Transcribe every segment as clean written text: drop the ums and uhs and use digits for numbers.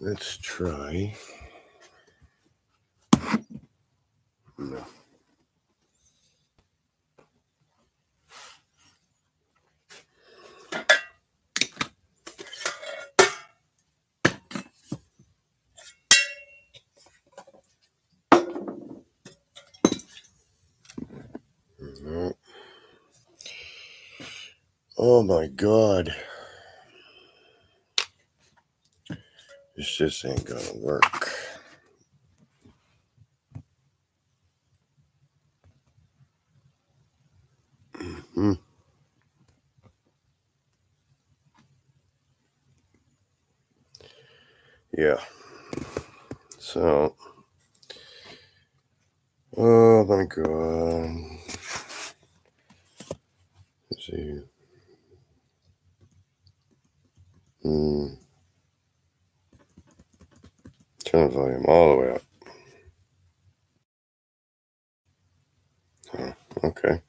Let's try. No. No. Oh my God. This just ain't gonna work. Mm-hmm. Yeah. So, oh my God. Let's see. Turn the volume all the way up. Oh, okay.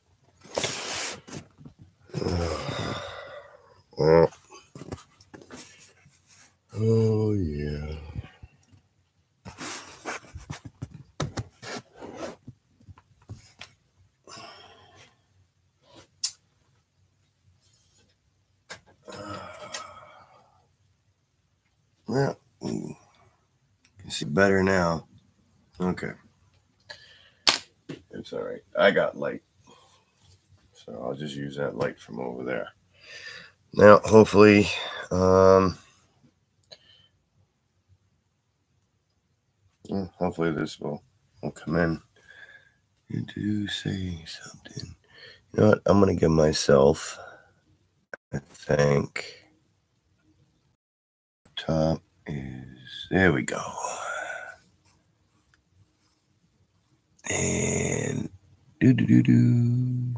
Well. Oh yeah. Well, you can see better now. Okay. It's all right. I got light. So I'll just use that light from over there. Now, hopefully, hopefully this will come in. You do say something. You know what? I'm going to give myself, I think, top is, there we go. And do.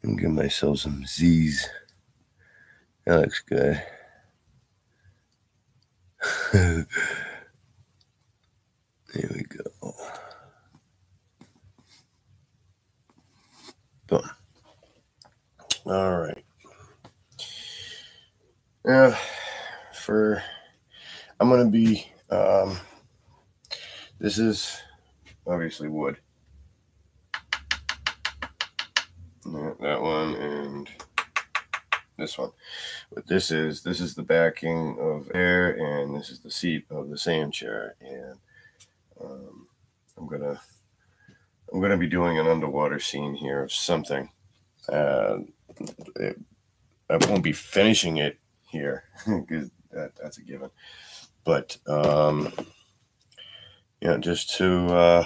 I'm giving myself some Z's. That looks good. There we go. Boom. All right. Yeah. I'm going to be, this is obviously wood. That one and this one. But this is the backing of air, and this is the seat of the sand chair. And I'm gonna be doing an underwater scene here of something. I won't be finishing it here because that's a given. But yeah, just to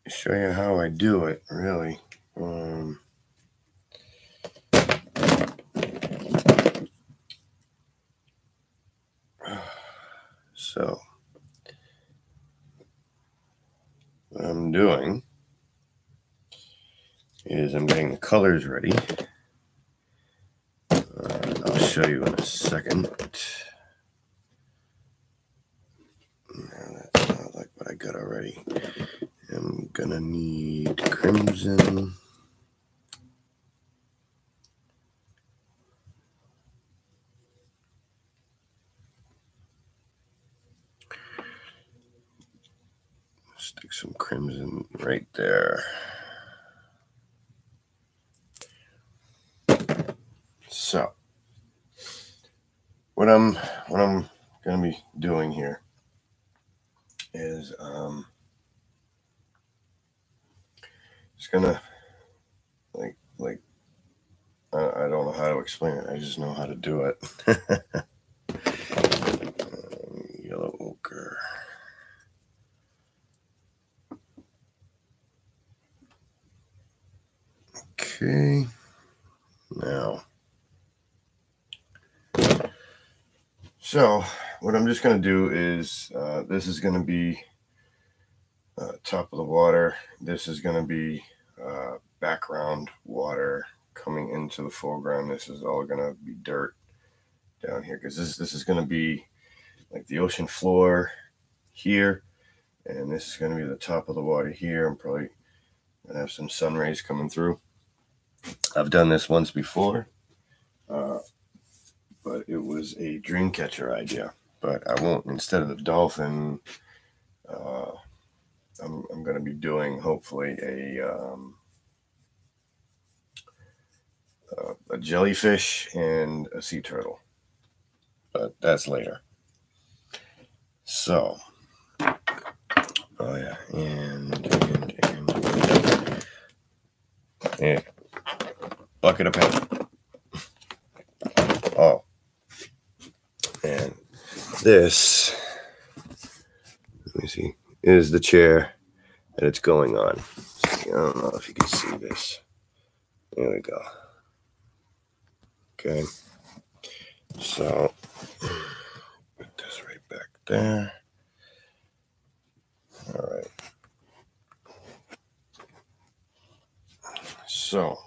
show you how I do it, really. So what I'm doing is I'm getting the colors ready. I'll show you in a second. No, that's not like what I got already. I'm gonna need crimson. Stick some crimson right there. So what I'm gonna be doing here is it's gonna like I don't know how to explain it. I just know how to do it. Yellow ochre. Okay. Now, so what I'm just going to do is this is going to be top of the water. This is going to be background water coming into the foreground. This is all going to be dirt down here, because this is going to be like the ocean floor here, and this is going to be the top of the water here. I'm probably going to have some sun rays coming through. I've done this once before, but it was a dream catcher idea. But I won't, instead of the dolphin, I'm going to be doing hopefully a jellyfish and a sea turtle, but that's later. So, oh yeah, and bucket of paint. Oh, and this, let me see, is the chair that it's going on. I don't know if you can see this. There we go. Okay, so put this right back there. All right. So,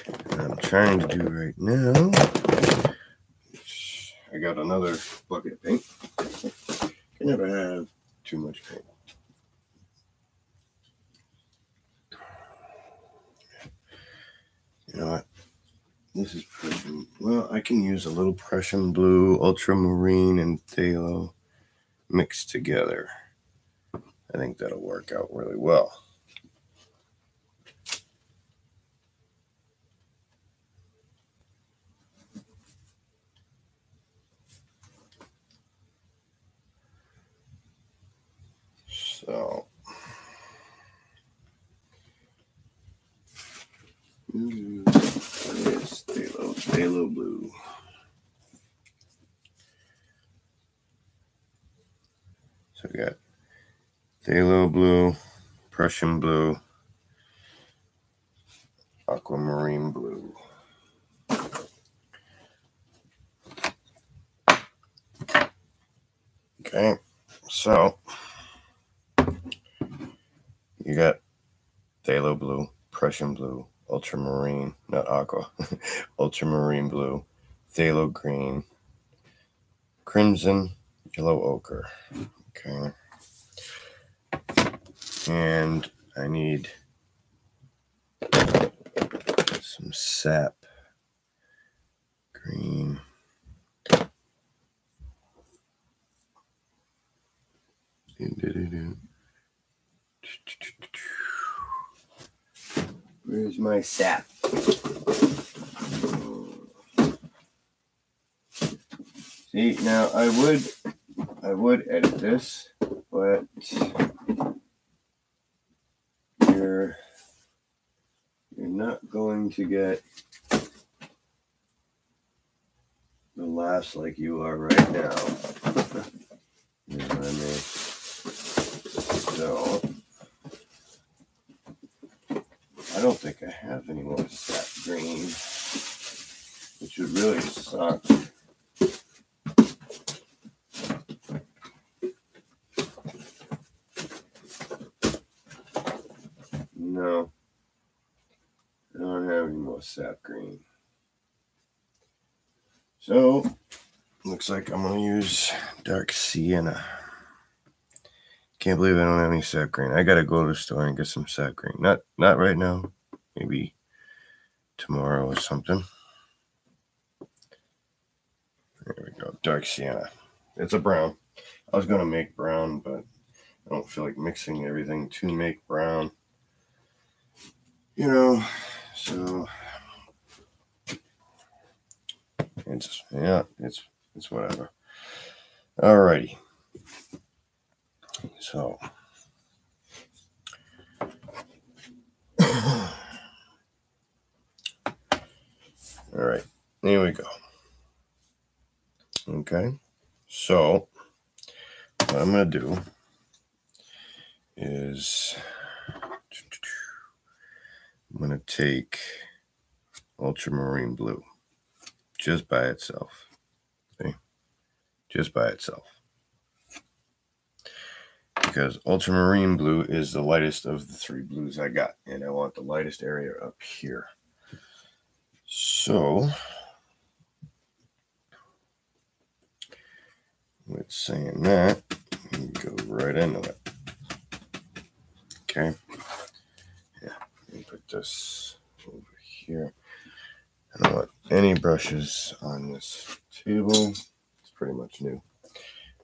what I'm trying to do right now, I got another bucket of paint. Can never have too much paint. You know what? This is Prussian. Well, I can use a little Prussian blue, ultramarine, and phthalo mixed together. I think that'll work out really well. So, yes, phthalo blue. So we got phthalo blue, Prussian blue, aquamarine blue. Okay, so you got phthalo blue, Prussian blue, ultramarine, not aqua, ultramarine blue, phthalo green, crimson, yellow ochre. Okay. And I need some sap green. Where's my sap? See, now I would edit this, but you're not going to get the laughs like you are right now. You know what I mean? So I don't think I have any more sap green, which would really suck. No, I don't have any more sap green. So, looks like I'm going to use dark sienna. Can't believe I don't have any sap green. I got to go to the store and get some sap green. Not right now. Maybe tomorrow or something. There we go. Dark sienna. It's a brown. I was going to make brown, but I don't feel like mixing everything to make brown. You know, so it's, yeah, it's whatever. Alrighty. So, all right, here we go. Okay, so what I'm going to do is I'm going to take ultramarine blue just by itself. Okay? Just by itself. because ultramarine blue is the lightest of the three blues I got, and I want the lightest area up here. So with saying that, we go right into it. Okay. Yeah, let me put this over here. I don't want any brushes on this table. It's pretty much new.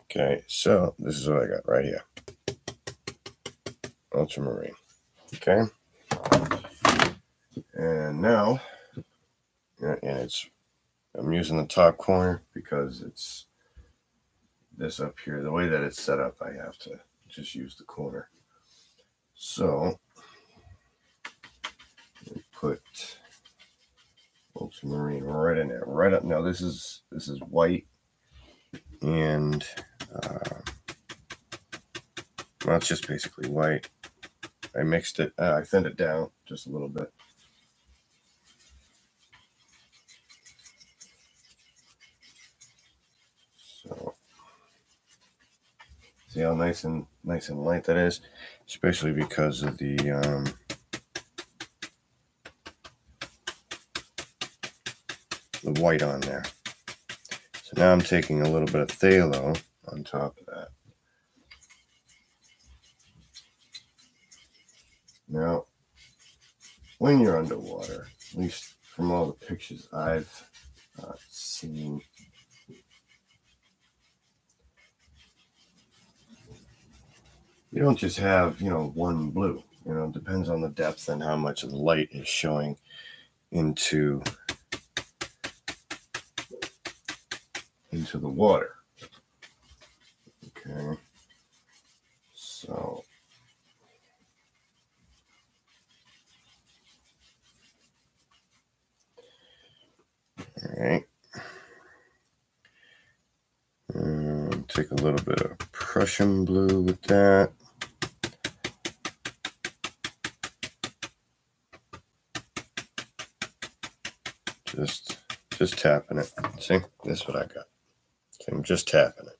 Okay, so this is what I got right here. Ultramarine. Okay. And now, and I'm using the top corner because it's this up here. The way that it's set up, I have to just use the corner. So put ultramarine right in there, right up. Now this is white, and well, it's just basically white. I mixed it. I thinned it down just a little bit. So see how nice and light that is, especially because of the white on there. So now I'm taking a little bit of phthalo on top of that. Now, when you're underwater, at least from all the pictures I've seen, you don't just have, one blue. It depends on the depth and how much of the light is showing into the water. Okay. So all right. Take a little bit of Prussian blue with that. Just tapping it. See, this is what I got. See, I'm just tapping it.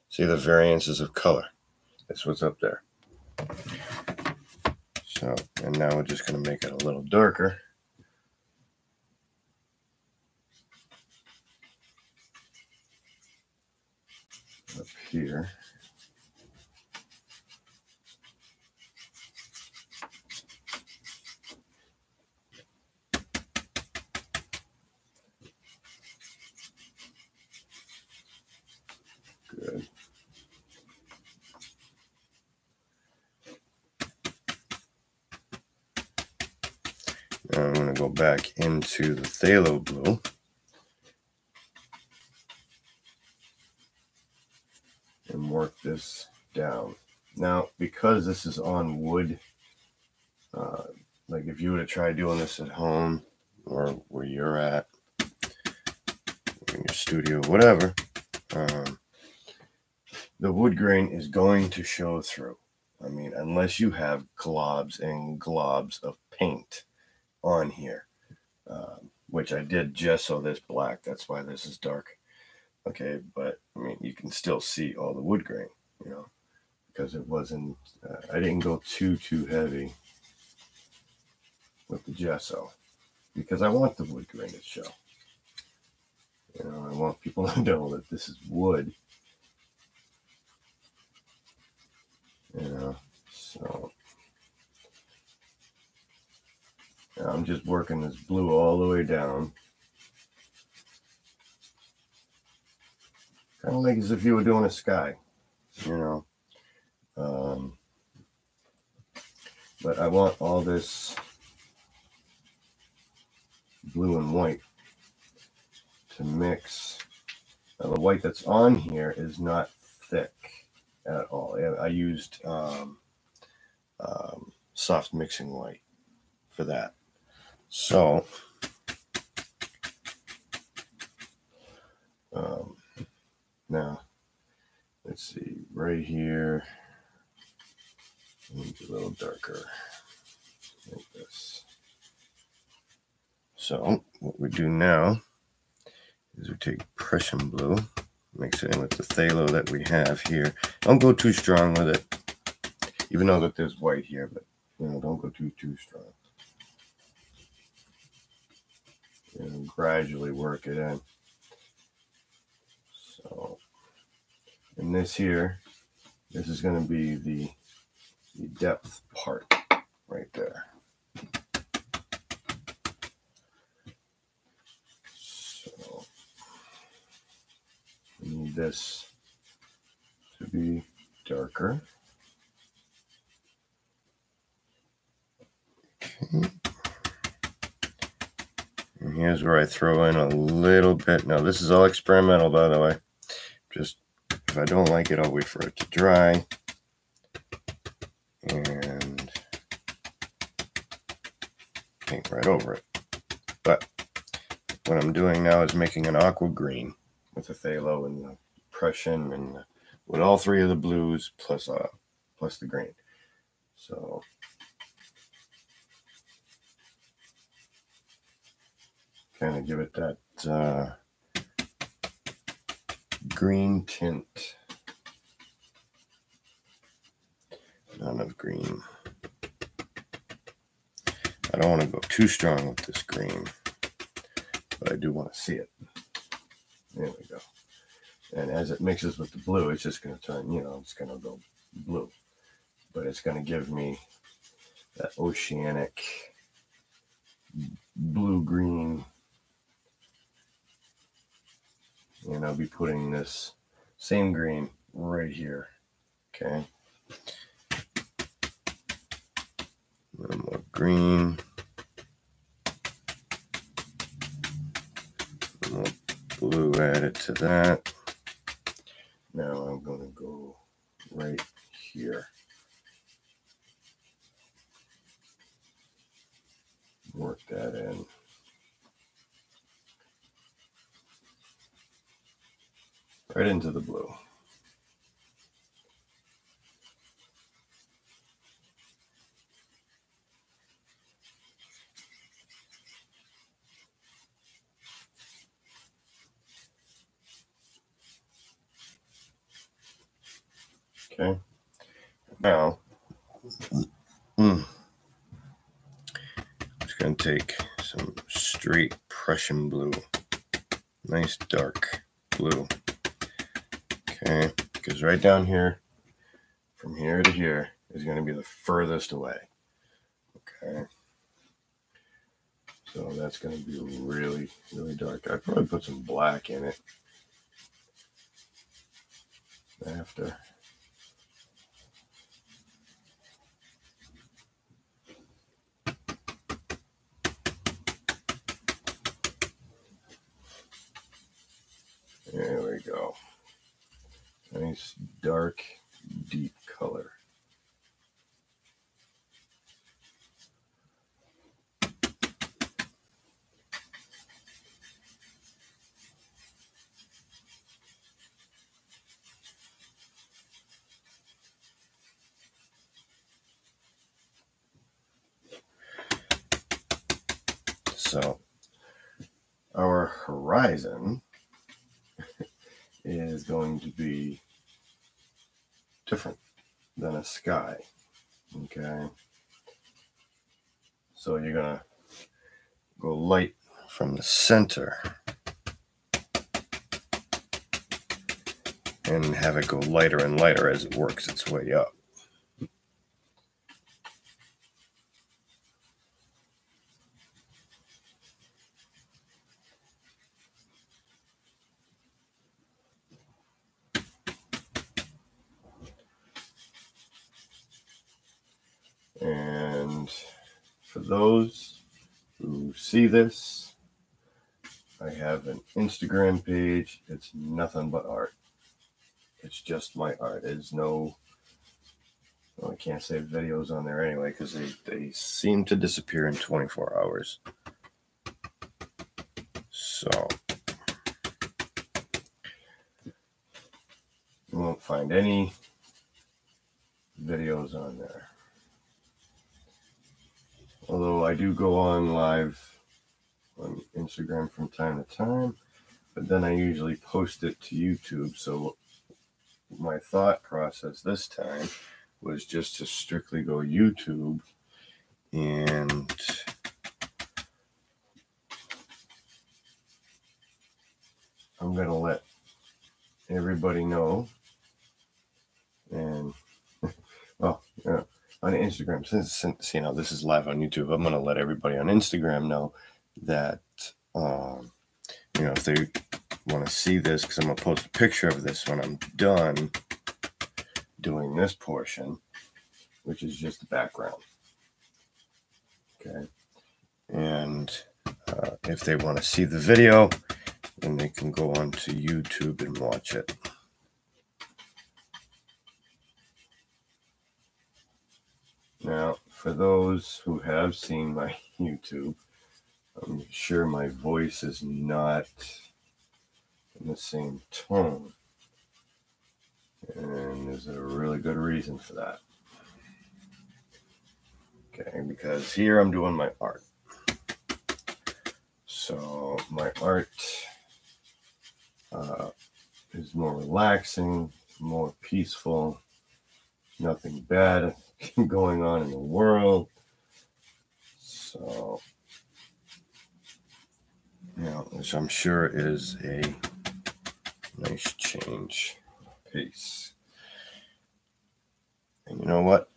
See the variances of color. That's what's up there. So, and now we're just going to make it a little darker. Up here. Good. Now I'm going to go back into the phthalo blue. And work this down. Now, because this is on wood, like if you were to try doing this at home or where you're at, in your studio, whatever, the wood grain is going to show through. I mean, unless you have globs and globs of paint on here, which I did gesso this black. That's why this is dark. Okay, but I mean, you can still see all the wood grain, because it wasn't, I didn't go too heavy with the gesso because I want the wood grain to show. I want people to know that this is wood. So now I'm just working this blue all the way down. Kind of like as if you were doing a sky, but I want all this blue and white to mix. Now, the white that's on here is not thick at all. I used soft mixing white for that. So now let's see, right here, a little darker like this. So what we do now is we take Prussian blue, mix it in with the phthalo that we have here. Don't go too strong with it. even though that there's white here, but don't go too strong. And gradually work it in. So, and this here, this is going to be the depth part right there. So, we need this to be darker. Okay. And here's where I throw in a little bit. Now, this is all experimental, by the way. Just, if I don't like it, I'll wait for it to dry. And paint right over it. But what I'm doing now is making an aqua green with the phthalo and the Prussian and with all three of the blues plus the green. So kind of give it that green tint. Not enough green. I don't want to go too strong with this green, but I do want to see it. There we go. And as it mixes with the blue, it's just going to turn, it's going to go blue. But it's going to give me that oceanic blue-green. And I'll be putting this same green right here. Okay. A little more green. A little more blue added to that. Now I'm going to go right here. Work that in. Right into the blue. Okay. Now, I'm just going to take some straight Prussian blue. Nice dark blue. Okay, because right down here, from here to here, is going to be the furthest away. Okay. So that's going to be really, really dark. I'd probably put some black in it after. There we go. Nice, dark, deep color. So, our horizon is going to be different than a sky. Okay. So you're going to go light from the center and have it go lighter and lighter as it works its way up. And for those who see this, I have an Instagram page. It's nothing but art. It's just my art. There's no, well, I can't say videos on there anyway because they seem to disappear in 24 hours. So you won't find any videos on there. Although I do go on live on Instagram from time to time, but then I usually post it to YouTube. So my thought process this time was just to strictly go YouTube, and I'm going to let everybody know. And well, yeah, on Instagram, since you know this is live on YouTube, I'm going to let everybody on Instagram know that you know, if they want to see this, because I'm going to post a picture of this when I'm done doing this portion, which is just the background. Okay. And if they want to see the video, then they can go on to YouTube and watch it. Now, for those who have seen my YouTube, I'm sure my voice is not in the same tone. And there's a really good reason for that. Okay, because here I'm doing my art. So my art is more relaxing, more peaceful, nothing bad going on in the world. So, you know, which I'm sure is a nice change of pace. And you know what?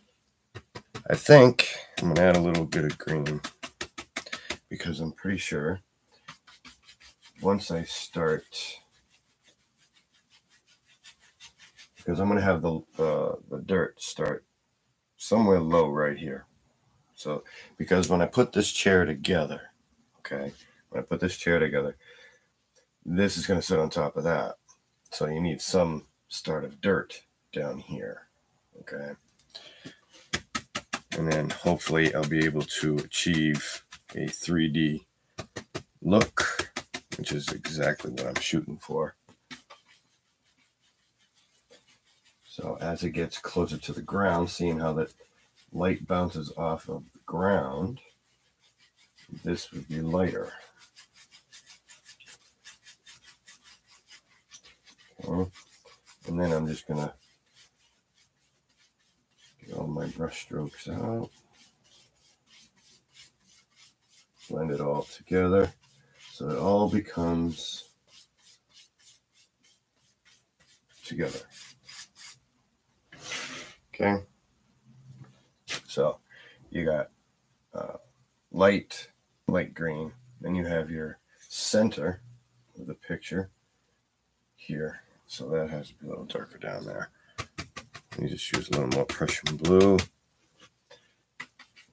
I think I'm going to add a little bit of green, because I'm pretty sure once I start, because I'm going to have the dirt start somewhere low right here. So, because when I put this chair together, okay, when I put this chair together, this is going to sit on top of that. So you need some start of dirt down here, okay? And then hopefully I'll be able to achieve a 3D look, which is exactly what I'm shooting for. So as it gets closer to the ground, seeing how that light bounces off of the ground, this would be lighter. Okay. And then I'm just gonna get all my brush strokes out, blend it all together so it all becomes together. Okay, so you got light green, then you have your center of the picture here, so that has to be a little darker down there. You just use a little more Prussian blue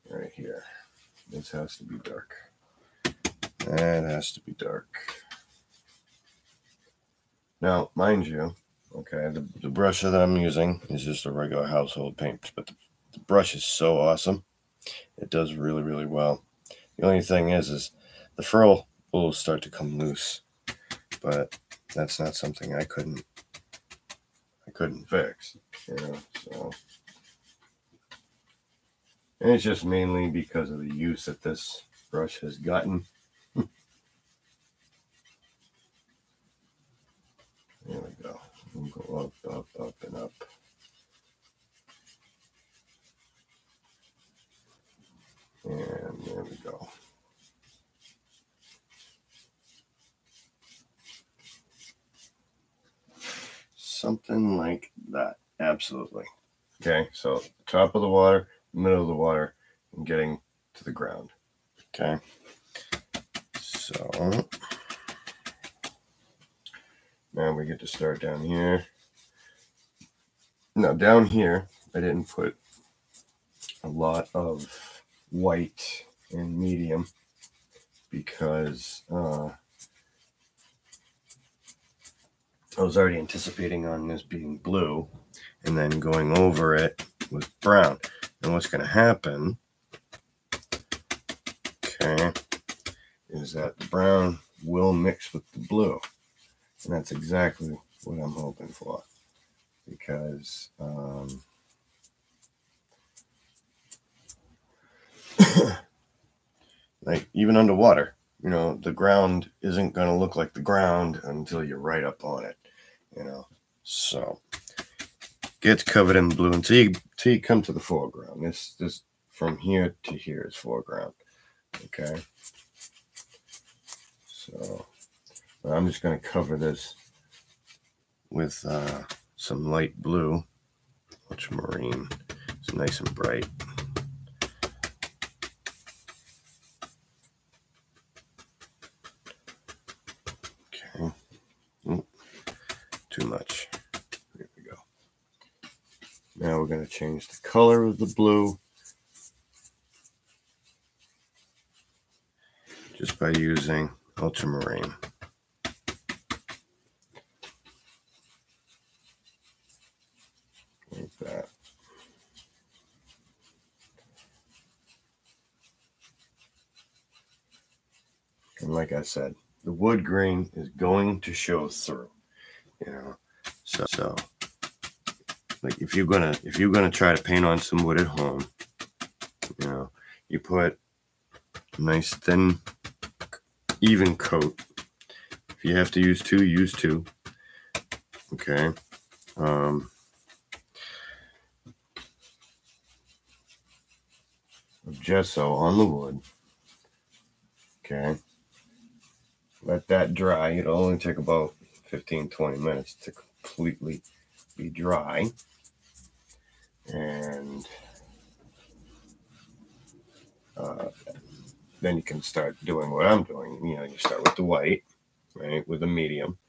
right here. This has to be dark. That has to be dark. Now, mind you, okay, the brush that I'm using is just a regular household paint, but the brush is so awesome. It does really, really well. The only thing is the furl will start to come loose, but that's not something I couldn't fix, you know. So, and it's just mainly because of the use that this brush has gotten. There we go. We'll go up, up, up, and up. And there we go. Something like that. Absolutely. Okay, so top of the water, middle of the water, and getting to the ground. Okay. So now we get to start down here. Now down here, I didn't put a lot of white and medium because I was already anticipating on this being blue and then going over it with brown. And what's going to happen, okay, is that the brown will mix with the blue. And that's exactly what I'm hoping for, because like even underwater, you know, the ground isn't going to look like the ground until you're right up on it, you know. So gets covered in blue until you come to the foreground. This from here to here is foreground. Okay. So I'm just going to cover this with some light blue, ultramarine. It's nice and bright. Okay. Ooh, too much. There we go. Now we're going to change the color of the blue just by using ultramarine. Like that. And like I said, the wood grain is going to show through, you know. So like if you're gonna try to paint on some wood at home, you know, you put a nice thin, even coat. If you have to use two, use two. Okay. Of gesso on the wood. Okay. Let that dry. It'll only take about 15-20 minutes to completely be dry. And then you can start doing what I'm doing. You know, you start with the white, right, with a medium.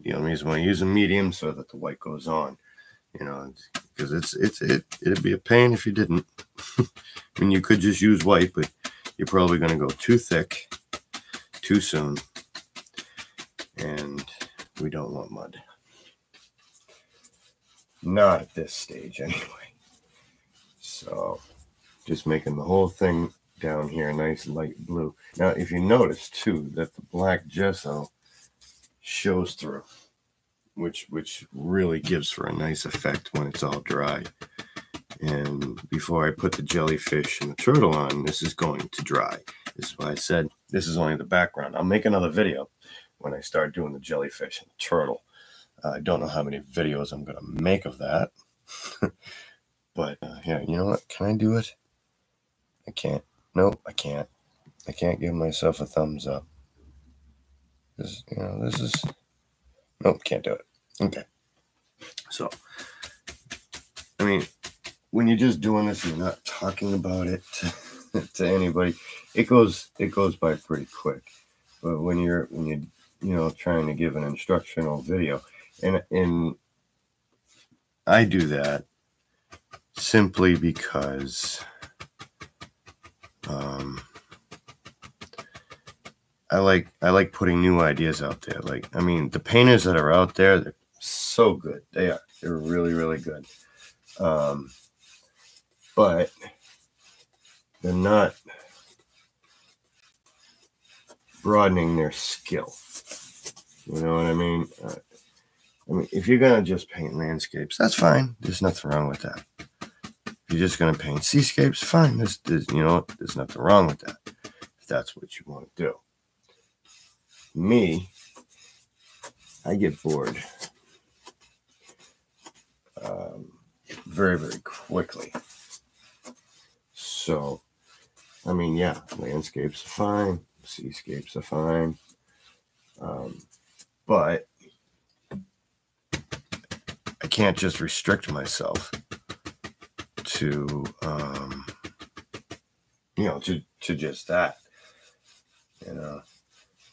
The only reason why I use a medium so that the white goes on, you know, because it'd be a pain if you didn't. I mean, you could just use white, but you're probably going to go too thick too soon, and we don't want mud. Not at this stage, anyway. So, just making the whole thing down here nice light blue. Now, if you notice too that the black gesso shows through, which really gives for a nice effect when it's all dry. And before I put the jellyfish and the turtle on, this is going to dry. This is why I said this is only the background. I'll make another video when I start doing the jellyfish and the turtle. I don't know how many videos I'm going to make of that. But yeah, you know what? Can I do it? I can't. Nope, I can't. I can't give myself a thumbs up. This, you know, this is... Nope, can't do it. Okay. So, I mean, when you're just doing this, you're not talking about it to anybody. It goes by pretty quick. But when you're you know, trying to give an instructional video, and I do that simply because I like putting new ideas out there. Like, I mean, the painters that are out there, they're so good. They are. They're really, really good. But they're not broadening their skill. You know what I mean? If you're going to just paint landscapes, that's fine. There's nothing wrong with that. If you're just going to paint seascapes, fine. There's you know, there's nothing wrong with that, if that's what you want to do. Me, I get bored very, very quickly. So, I mean, yeah, landscapes are fine. Seascapes are fine. But I can't just restrict myself to, you know, to just that. You know,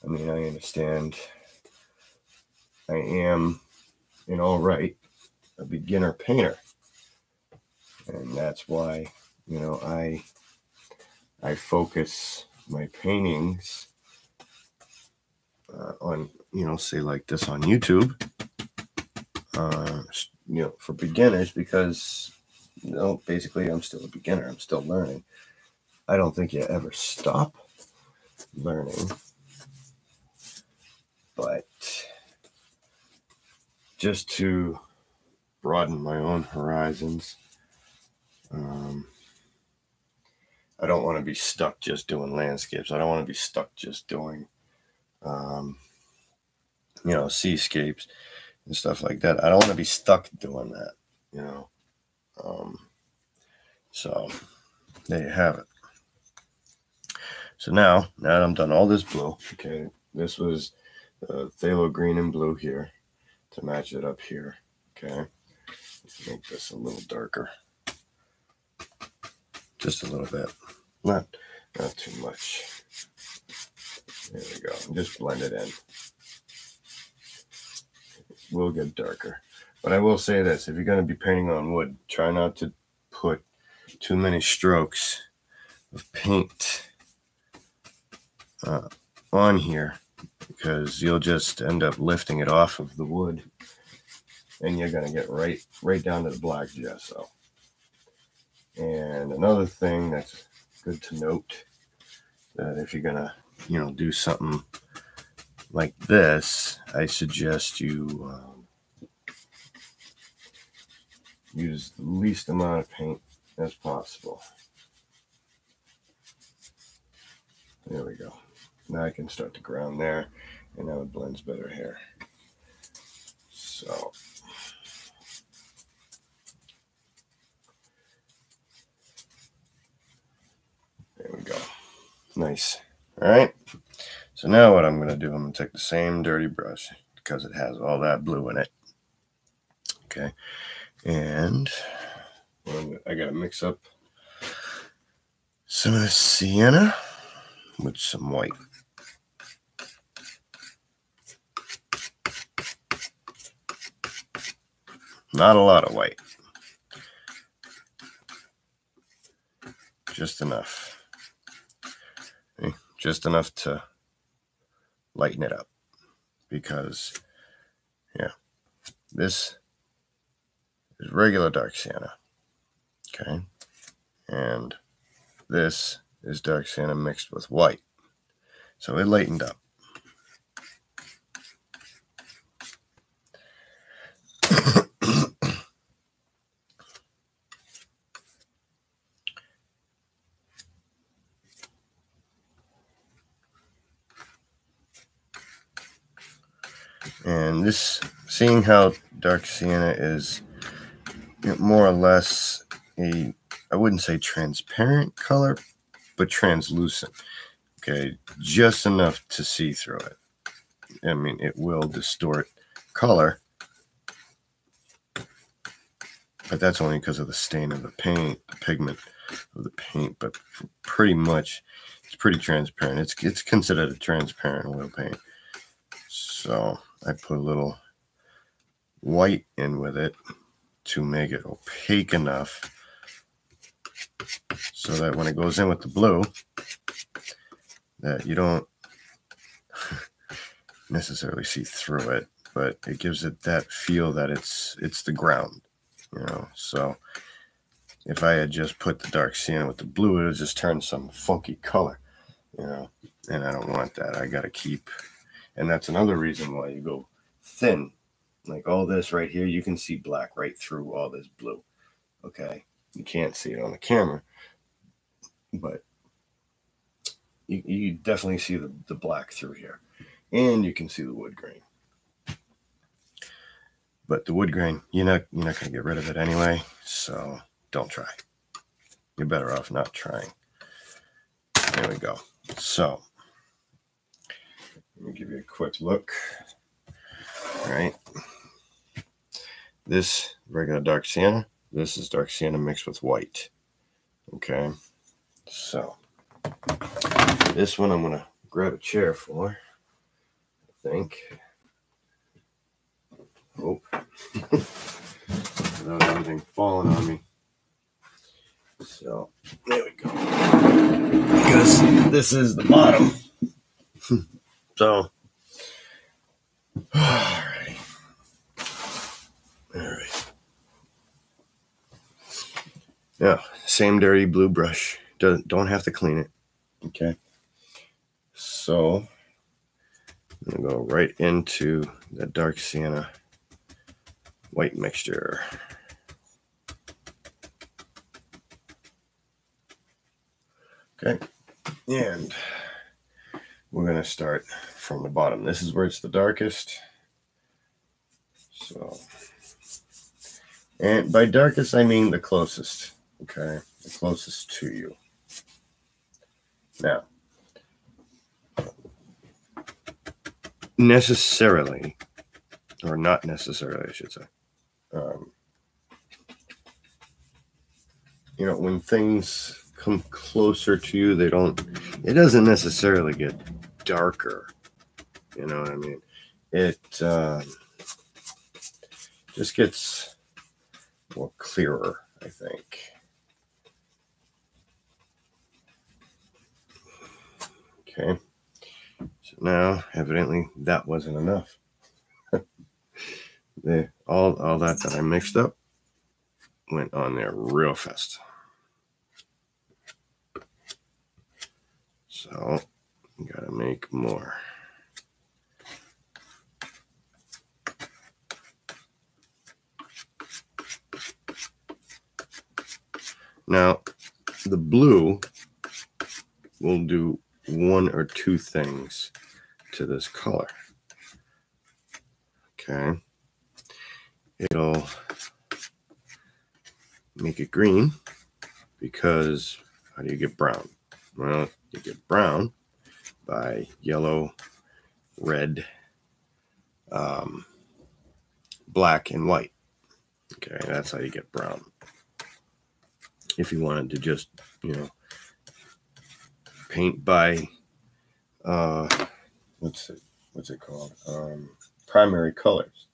I mean, I understand I am, in all right, a beginner painter. And that's why, you know, I focus my paintings on, you know, say like this on YouTube, you know, for beginners, because, you know, basically I'm still a beginner. I'm still learning. I don't think you ever stop learning, but just to broaden my own horizons, I don't want to be stuck just doing landscapes. I don't want to be stuck just doing, you know, seascapes and stuff like that. I don't want to be stuck doing that. you know. So there you have it. So now that I'm done all this blue, okay, this was phthalo green and blue here to match it up here, okay. Let's make this a little darker, just a little bit, not too much. There we go. Just blend it in. Will get darker, but I will say this: if you're going to be painting on wood, try not to put too many strokes of paint on here, because you'll just end up lifting it off of the wood, and you're going to get right down to the black gesso. And another thing that's good to note, that if you're going to, you know, do something like this, I suggest you use the least amount of paint as possible. There we go. Now I can start to ground there, and now it blends better here. So there we go. Nice. All right. So now what I'm going to do, I'm going to take the same dirty brush, because it has all that blue in it. Okay. And I got to mix up some of the sienna with some white. Not a lot of white. Just enough. Okay. Just enough to lighten it up. Because, yeah, this is regular dark sienna. Okay. And this is dark sienna mixed with white. So it lightened up. And this, seeing how dark sienna is more or less a, I wouldn't say transparent color, but translucent. Okay, just enough to see through it. I mean, it will distort color, but that's only because of the stain of the paint, the pigment of the paint. But pretty much, it's pretty transparent. It's considered a transparent oil paint. So I put a little white in with it to make it opaque enough so that when it goes in with the blue, that you don't necessarily see through it, but it gives it that feel that it's the ground, you know. So if I had just put the dark sienna with the blue, it would just turn some funky color, you know, and I don't want that. I got to keep, and that's another reason why you go thin. Like all this right here, you can see black right through all this blue. Okay, you can't see it on the camera, but you definitely see the black through here, and you can see the wood grain. But the wood grain, you're not going to get rid of it anyway, so don't try. You're better off not trying. There we go. So let me give you a quick look. All right. This regular dark sienna. This is dark sienna mixed with white. Okay. So this one I'm going to grab a chair for, I think. Oh. Without everything falling on me. So there we go. Because this is the bottom. So alrighty. Alright. Yeah, same dirty blue brush. Don't have to clean it. Okay. So I'm gonna go right into the dark sienna white mixture. Okay, and we're going to start from the bottom. This is where it's the darkest. So And by darkest, I mean the closest, okay? The closest to you. Now, necessarily, or not necessarily, I should say, you know, when things come closer to you, it doesn't necessarily get darker. You know what I mean? It just gets more clearer, I think. Okay. So now, evidently, that wasn't enough. All that I mixed up went on there real fast. So, gotta make more. Now, the blue will do one or two things to this color. Okay. It'll make it green because how do you get brown? Well, you get brown by yellow, red, black, and white. Okay, that's how you get brown. If you wanted to just, you know, paint by what's it called? Primary colors.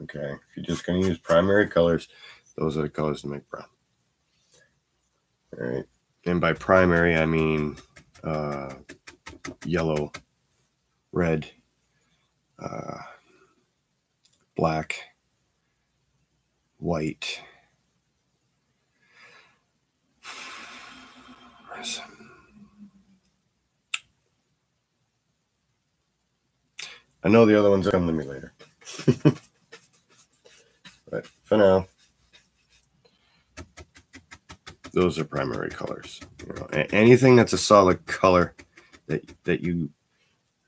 Okay, if you're just going to use primary colors, those are the colors to make brown. All right, and by primary I mean yellow, red, black, white. I know the other ones come to me later. But for now, those are primary colors. You know, anything that's a solid color that you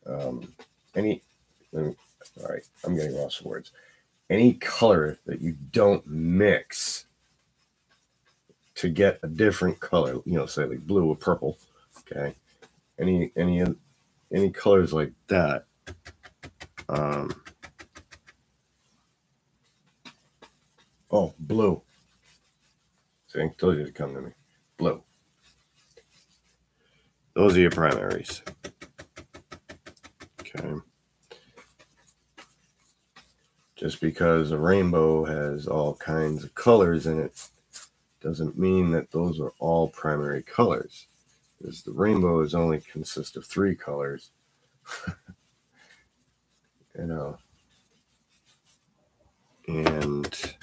all right, I'm getting lost for words. Any color that you don't mix to get a different color, you know, say like blue or purple, okay? Any colors like that, oh, blue. See, I told you to come to me. Blue. Those are your primaries. Okay. Just because a rainbow has all kinds of colors in it doesn't mean that those are all primary colors. Because the rainbow is only consists of 3 colors. You know. And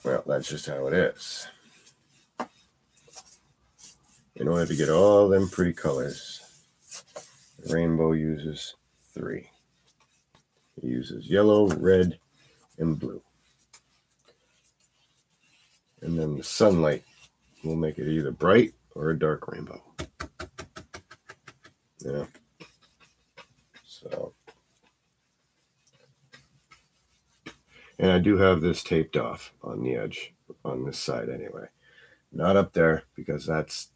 well, that's just how it is. In order to get all them pretty colors, the rainbow uses 3. It uses yellow, red, and blue. And then the sunlight will make it either bright or a dark rainbow. Yeah. So, and I do have this taped off on the edge on this side anyway. Not up there because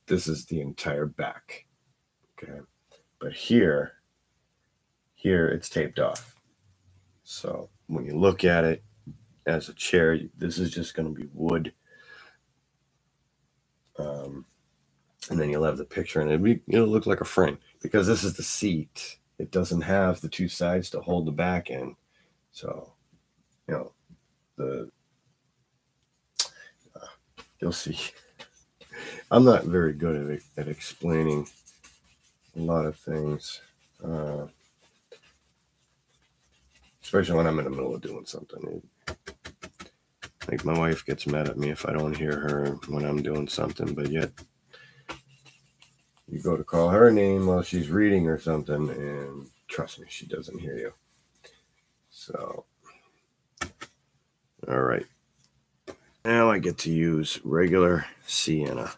this is the entire back. Okay. But here it's taped off. So when you look at it as a chair, this is just going to be wood. And then you'll have the picture and it'll look like a frame because this is the seat. It doesn't have the 2 sides to hold the back in. So, you know, you'll see. I'm not very good at explaining a lot of things, especially when I'm in the middle of doing something. Like my wife gets mad at me if I don't hear her when I'm doing something, but yet you go to call her name while she's reading or something, and trust me, she doesn't hear you. So, all right. Now I get to use regular sienna.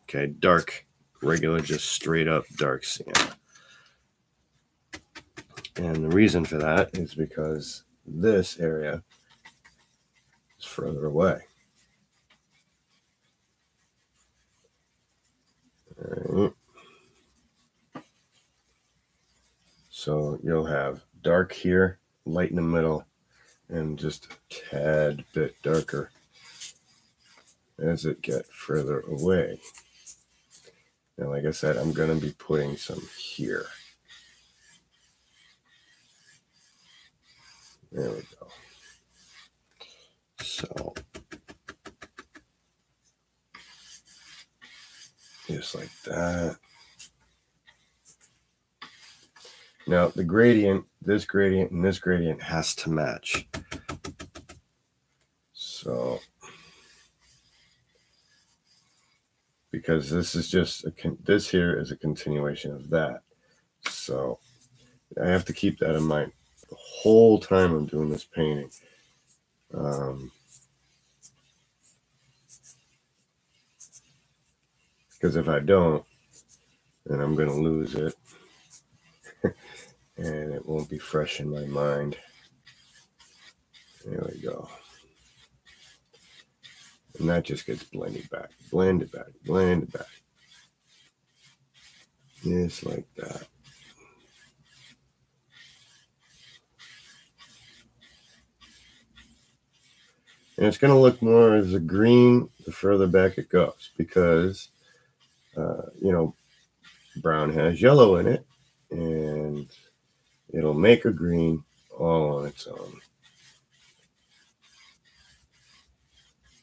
Okay, dark, regular, just straight up dark sienna. And the reason for that is because this area is further away. All right. So you'll have dark here, light in the middle, and just a tad bit darker as it gets further away. And like I said, I'm going to be putting some here. There we go. So just like that. Now the gradient, this gradient and this gradient has to match. So because this is just this here is a continuation of that. So I have to keep that in mind the whole time I'm doing this painting. Because if I don't, then I'm going to lose it. And it won't be fresh in my mind. There we go. And that just gets blended back. Blended back. Blended back. Just like that. And it's going to look more as a green the further back it goes. Because, you know, brown has yellow in it. And it'll make a green all on its own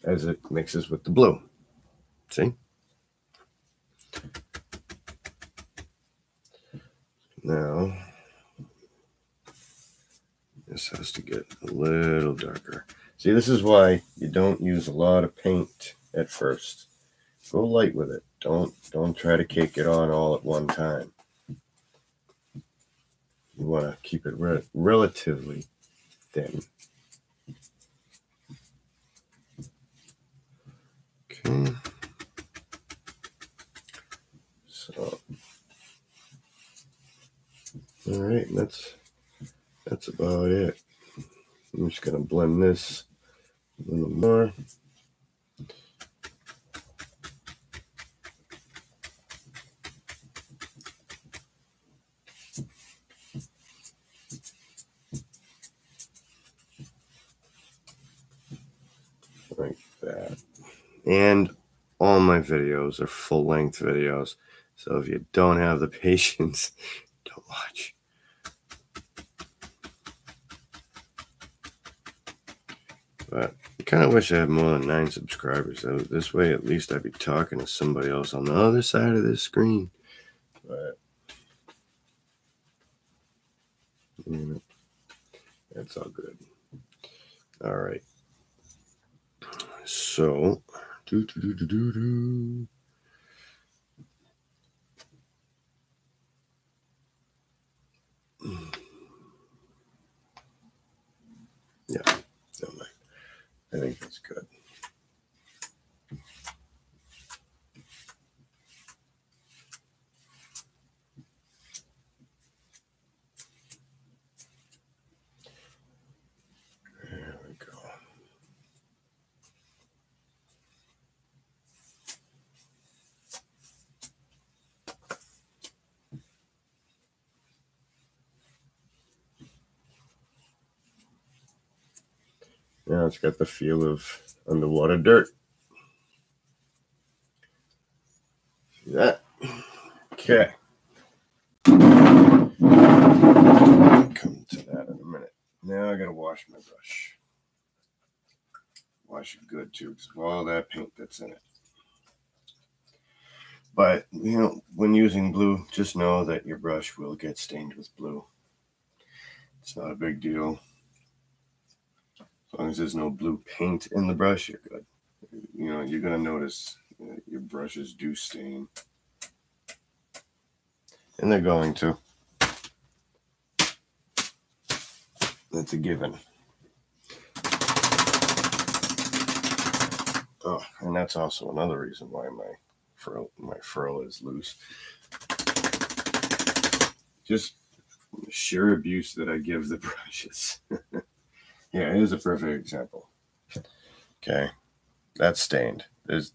as it mixes with the blue. See? Now, this has to get a little darker. See, this is why you don't use a lot of paint at first. Go light with it. Don't try to cake it on all at one time. You want to keep it relatively thin. Okay. So, all right, that's about it. I'm just going to blend this a little more. Like that. And all my videos are full-length videos. So if you don't have the patience, don't watch. But I kind of wish I had more than 9 subscribers. So this way, at least I'd be talking to somebody else on the other side of this screen. But that's all good. All right. So, yeah, never mind. I think that's good. There we go. Now it's got the feel of underwater dirt. See that? Okay. I'll come to that in a minute. Now I gotta wash my brush. Wash it good too, because of all that paint that's in it. But, you know, when using blue, just know that your brush will get stained with blue. It's not a big deal. As long as there's no blue paint in the brush, you're good. You know, you're going to notice your brushes do stain. And they're going to. That's a given. Oh, and that's also another reason why my furl is loose. Just the sheer abuse that I give the brushes. Yeah, here's a perfect example. Okay, that's stained. There's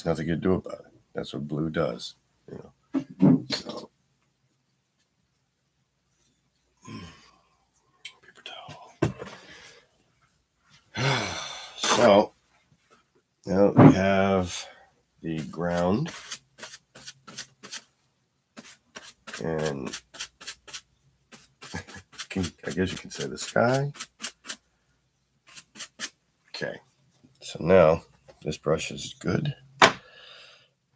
nothing you can do about it. That's what blue does, you know. So paper towel. So now we have the ground, and I guess you can say the sky. Okay, so now this brush is good.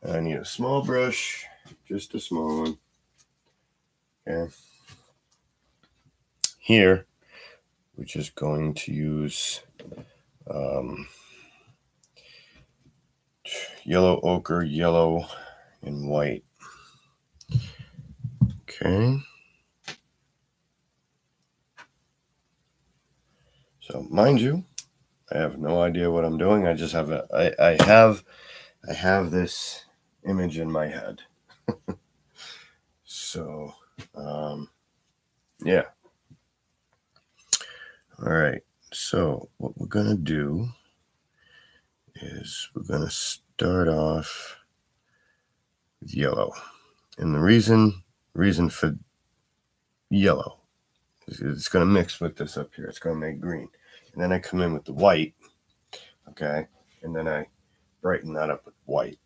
I need a small brush, just a small one. Okay. Here, we're just going to use yellow ochre, yellow, and white. Okay. So, mind you, I have no idea what I'm doing. I just have I have this image in my head. So, yeah. All right. So, what we're gonna do is we're gonna start off with yellow, and the reason for yellow is it's gonna mix with this up here. It's gonna make green, and then I come in with the white. Okay, and then I brighten that up with white.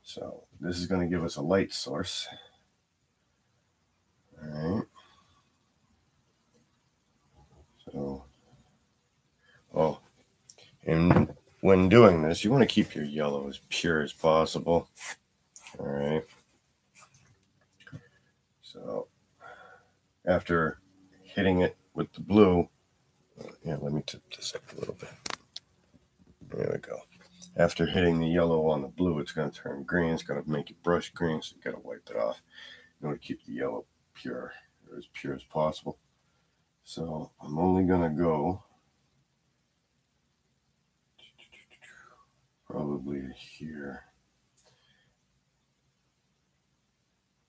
So this is going to give us a light source. All right. So, oh, and when doing this, you want to keep your yellow as pure as possible. All right. So after hitting it with the blue, yeah, let me tip this up a little bit. There we go. After hitting the yellow on the blue, it's going to turn green. It's going to make your brush green, so you got to wipe it off. You want to keep the yellow pure, or as pure as possible. So I'm only going to go probably here.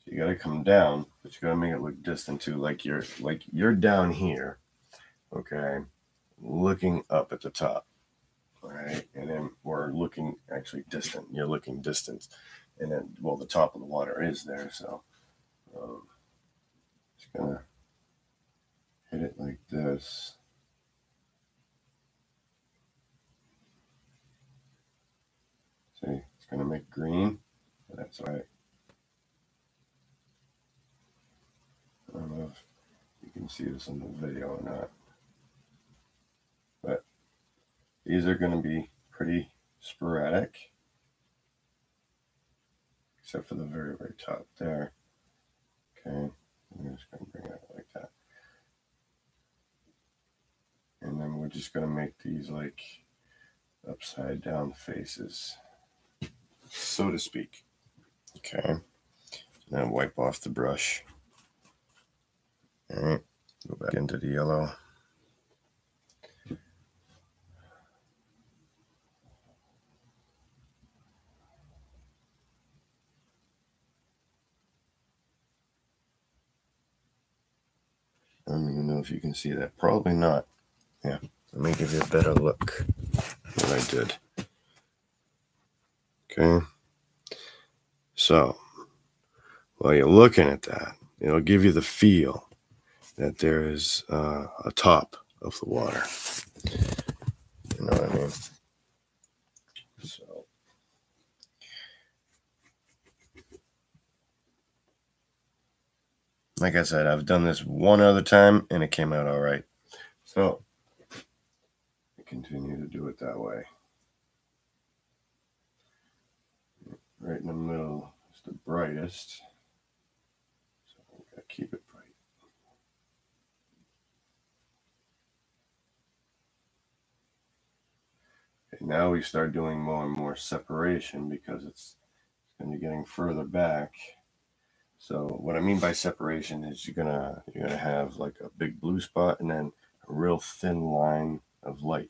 So you got to come down, but you got to make it look distant too, like you're down here, okay, looking up at the top. All right, and then we're looking actually distant. You're looking distant, and then well, the top of the water is there, so just gonna hit it like this. See, it's gonna make green. That's all right. I don't know if you can see this in the video or not, but these are going to be pretty sporadic, except for the very, very top there. Okay, I'm just going to bring it like that. And then we're just going to make these like upside down faces, so to speak. Okay, now wipe off the brush. All right, go back into the yellow. I don't even know if you can see that. Probably not. Yeah, let me give you a better look at what I did. Okay, so while you're looking at that, it'll give you the feel that there is a top of the water. You know what I mean? So, like I said, I've done this one other time and it came out all right. So, I continue to do it that way. Right in the middle is the brightest. So, I gotta keep it bright. Okay, now we start doing more and more separation because it's going to be getting further back. So what I mean by separation is you're gonna have like a big blue spot and then a real thin line of light.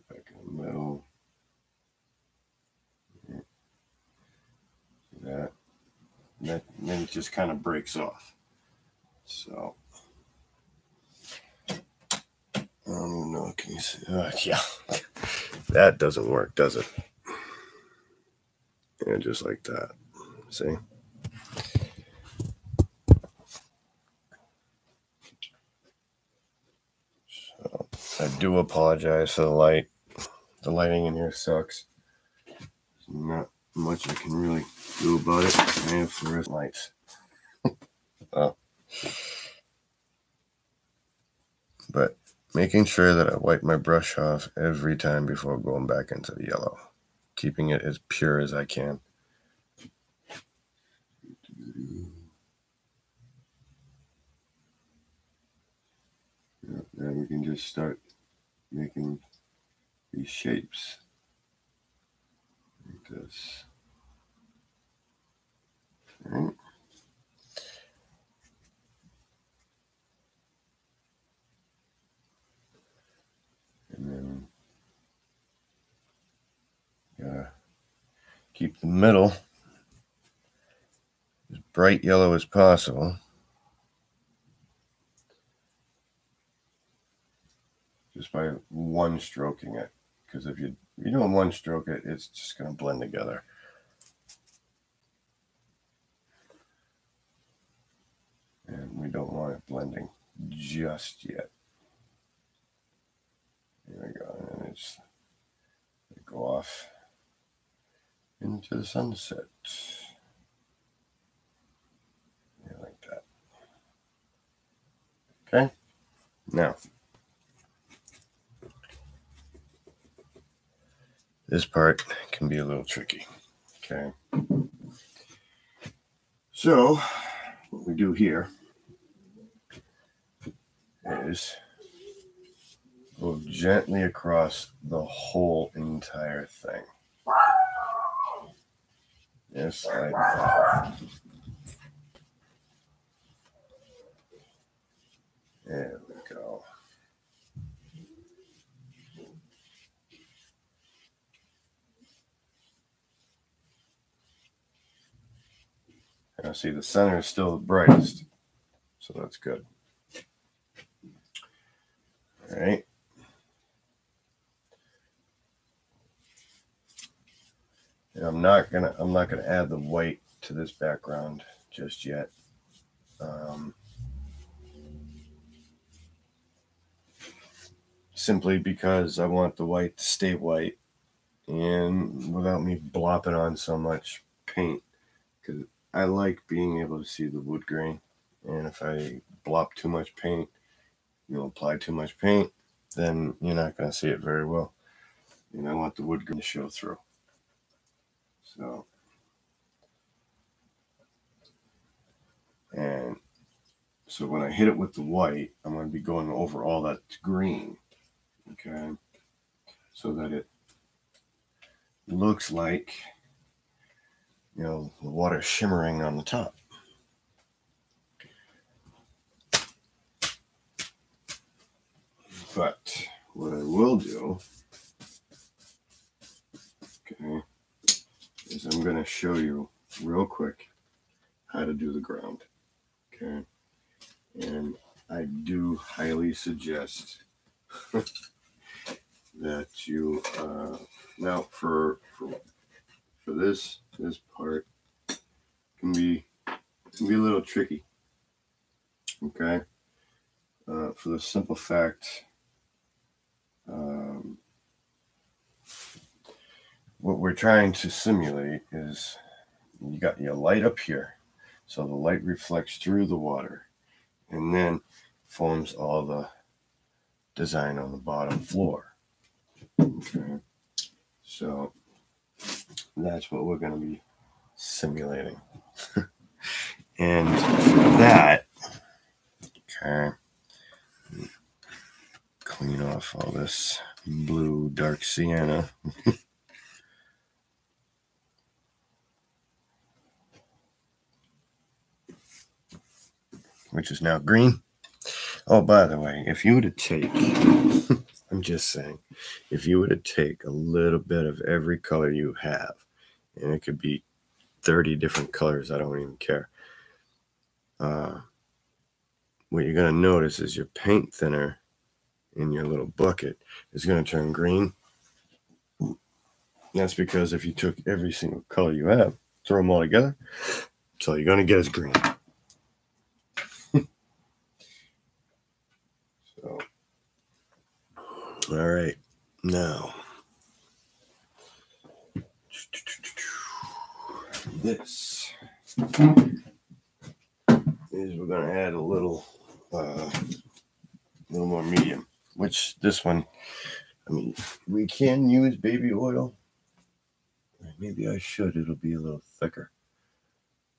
Back in the middle. That. then it just kind of breaks off. So I don't even know. Can you see? Yeah, that doesn't work, does it? Yeah, just like that. See? So I do apologize for the light. The lighting in here sucks. There's not much I can really do about it. I have fluorescent lights. But making sure that I wipe my brush off every time before going back into the yellow. Keeping it as pure as I can. Then we can just start making these shapes like this. Right. And then gotta keep the middle as bright yellow as possible. Just by one stroking it, because if you're doing one stroke, it's just going to blend together. And we don't want it blending just yet. There we go. And it's go off into the sunset. Yeah, like that. Okay. Now, this part can be a little tricky. Okay. So, what we do here is go gently across the whole entire thing. Just like that. There we go. Now see, the center is still the brightest, so that's good. All right. And I'm not gonna add the white to this background just yet. Simply because I want the white to stay white and without me blopping on so much paint, because I like being able to see the wood grain. And if I blop too much paint, apply too much paint, then you're not going to see it very well. And I want the wood grain to show through. So, when I hit it with the white, I'm going to be going over all that green, okay, so that it looks like, the water shimmering on the top. But what I will do, okay, is I'm going to show you real quick how to do the ground, okay? And I do highly suggest that you, now for this part can be a little tricky, okay? For the simple fact, what we're trying to simulate is you got your light up here, so the light reflects through the water and then forms all the design on the bottom floor. Okay, so that's what we're going to be simulating. And for that, okay, clean off all this blue dark sienna. Which is now green. Oh, by the way, if you were to take, I'm just saying, if you were to take a little bit of every color you have, and it could be 30 different colors. I don't even care. What you're going to notice is your paint thinner in your little bucket is going to turn green. That's because if you took every single color you have, throw them all together, that's all you're going to get is green. So, all right, now this is, we're going to add a little more medium, which this one, I mean, we can use baby oil. Maybe I should, it'll be a little thicker.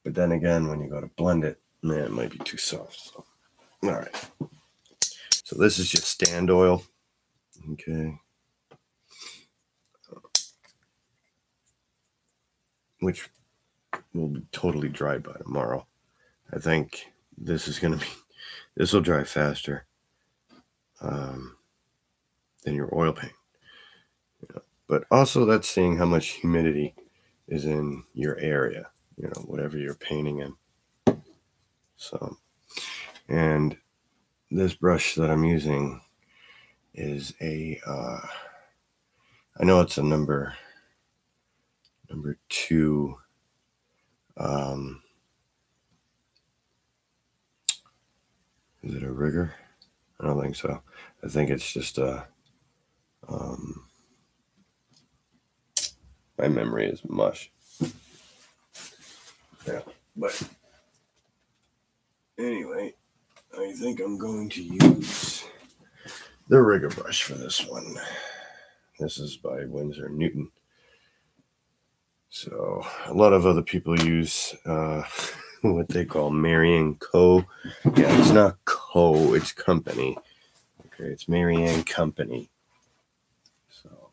But then again, when you go to blend it, man, it might be too soft. So, all right. So this is just stand oil. Okay. Which will be totally dry by tomorrow. I think this is going to be, this will dry faster than your oil paint. You know, but also that's seeing how much humidity is in your area, you know, whatever you're painting in. So, and this brush that I'm using is a, I know it's a number 2. Is it a rigger? I don't think so. I think it's just a, my memory is mush. Yeah, but anyway, I think I'm going to use the rigger brush for this one. This is by Winsor & Newton. So a lot of other people use what they call Marianne Co. Yeah, it's not Co, it's company. Okay, it's Marianne Company. So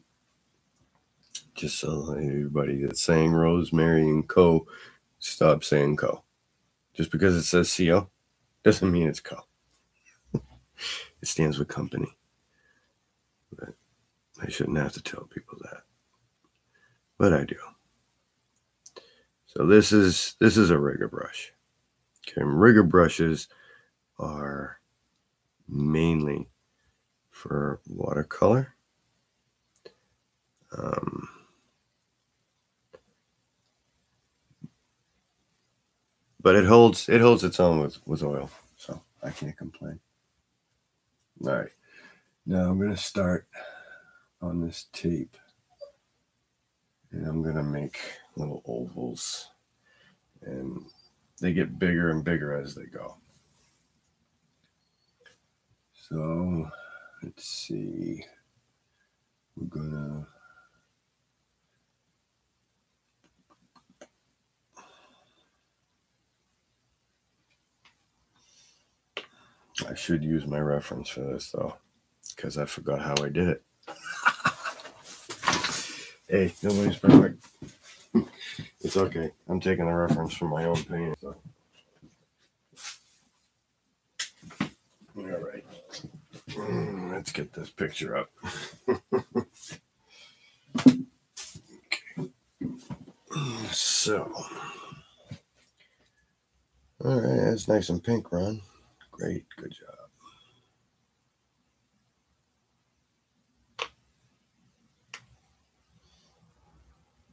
just so everybody that's saying Rosemary & Co, stop saying Co. Just because it says CO doesn't mean it's Co. It stands for company. But I shouldn't have to tell people that. But I do. So this is a rigger brush. Okay, rigger brushes are mainly for watercolor. But it holds its own with oil, so I can't complain. All right, now I'm going to start on this tape, and I'm going to make little ovals, and they get bigger and bigger as they go. So let's see, we're gonna I should use my reference for this though, because I forgot how I did it. Hey, nobody's perfect. It's okay. I'm taking a reference from my own painting. So. All right. Let's get this picture up. Okay. So. All right, that's nice and pink, Ron. Great, good job.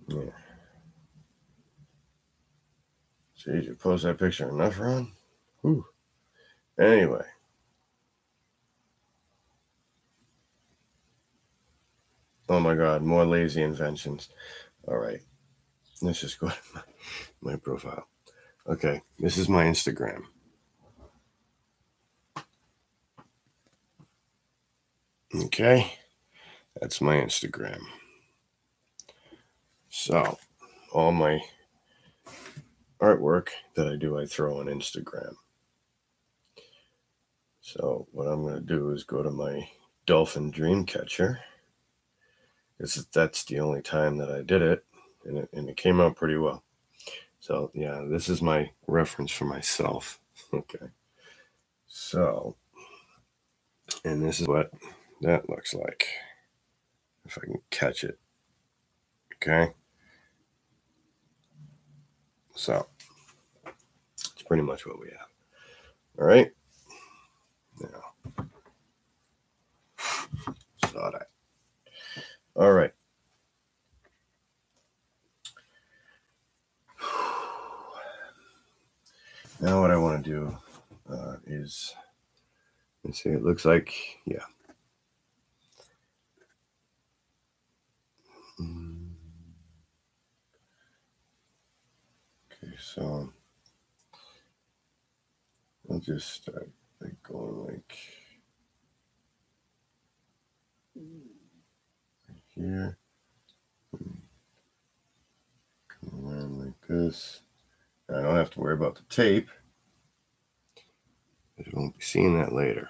Yeah. So did you post that picture enough, Ron? Whew. Anyway. Oh my God, more lazy inventions. All right. Let's just go to my profile. Okay, this is my Instagram. Okay, that's my Instagram. So, all my artwork that I do, I throw on Instagram. So, what I'm going to do is go to my dolphin dream catcher. That's the only time that I did it, and it came out pretty well. So, yeah, this is my reference for myself. Okay. So, and this is what that looks like, if I can catch it. Okay. So it's pretty much what we have. All right. Now, saw that. All right. Now what I want to do is, let's see, it looks like, yeah. Okay, so I'll just start like going like here, come around like this. I don't have to worry about the tape. You won't be seeing that later.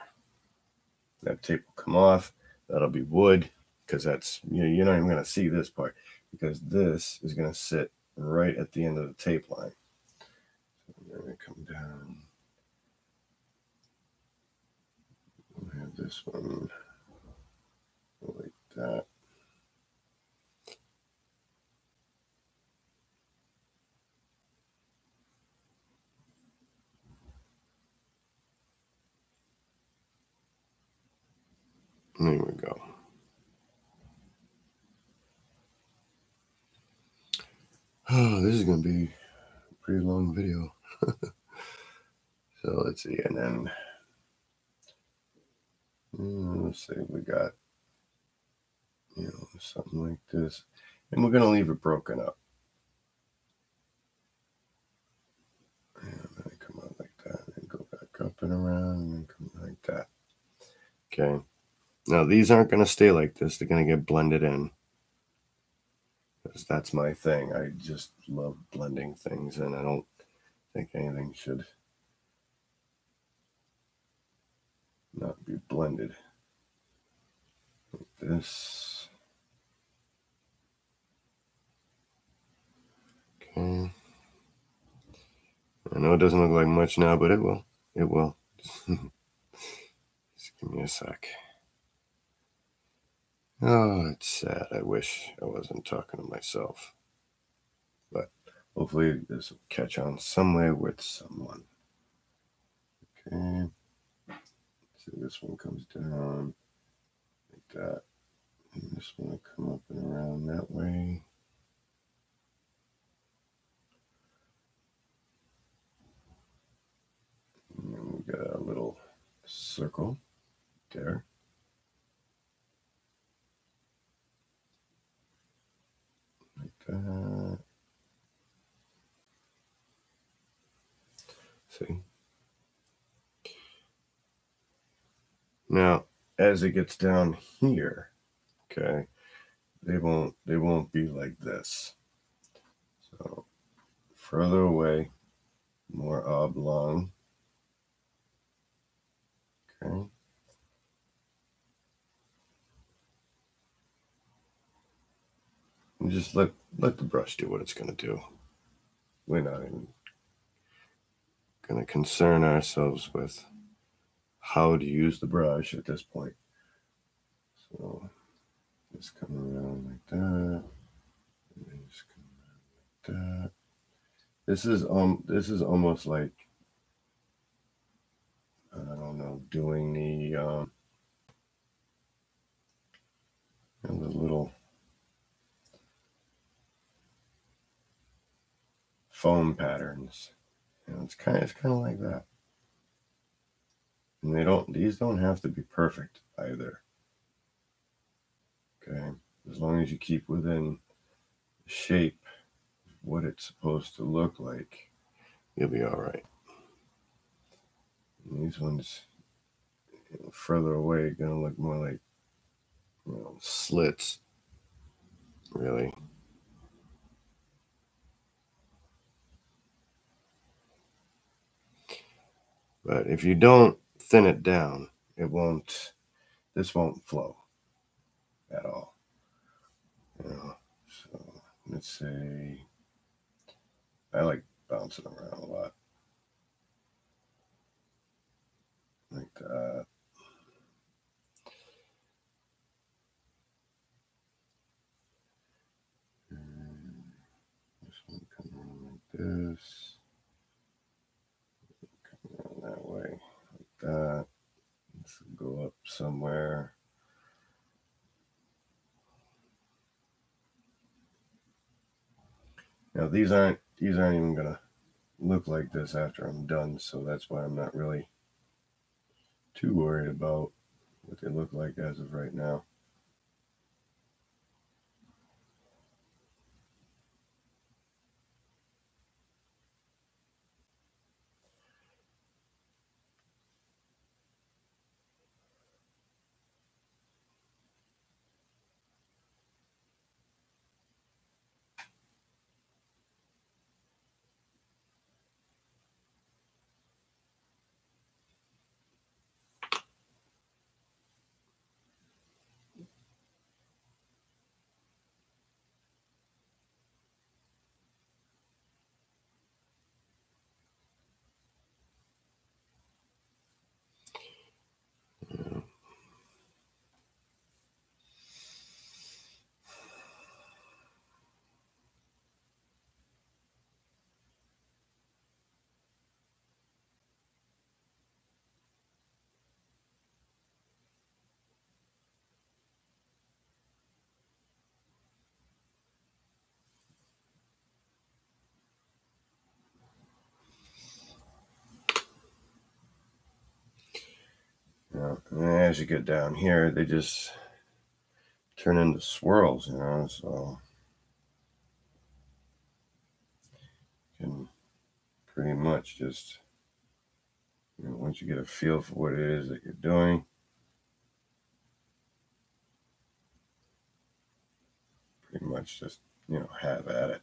That tape will come off. That'll be wood, because that's, you're not even going to see this part, because this is going to sit right at the end of the tape line. So I'm going to come down. We'll have this one like that. There we go. Oh, this is going to be a pretty long video. So let's see, and then let's say we got, something like this, and we're going to leave it broken up. And then come out like that, and go back up and around, and then come like that. Okay. Now these aren't going to stay like this. They're going to get blended in. Because that's my thing. I just love blending things, and I don't think anything should not be blended like this. Okay. I know it doesn't look like much now, but it will. It will. Just give me a sec. Oh, it's sad. I wish I wasn't talking to myself. But hopefully this will catch on some way with someone. Okay. So this one comes down like that. And this one will come up and around that way. And then we got a little circle there. Like that. See? Now, as it gets down here, okay, they won't be like this. So further away, more oblong. Okay. And just let the brush do what it's going to do. We're not even going to concern ourselves with how to use the brush at this point. So just come around like that. And then just come around like that. This is almost like, I don't know, doing the little foam patterns. It's kind of like that. And these don't have to be perfect either. Okay, as long as you keep within the shape of what it's supposed to look like, you'll be all right. And these ones, further away, are gonna look more like, slits, really. But if you don't thin it down, this won't flow at all. So let's say, I like bouncing around a lot. Like that. And this one come around like this. Come around that way, like that. Let's go up somewhere. Now these aren't even gonna look like this after I'm done, so that's why I'm not really too worried about what they look like as of right now. Yeah, and then as you get down here, they just turn into swirls, so you can pretty much just, once you get a feel for what it is that you're doing, pretty much just, have at it.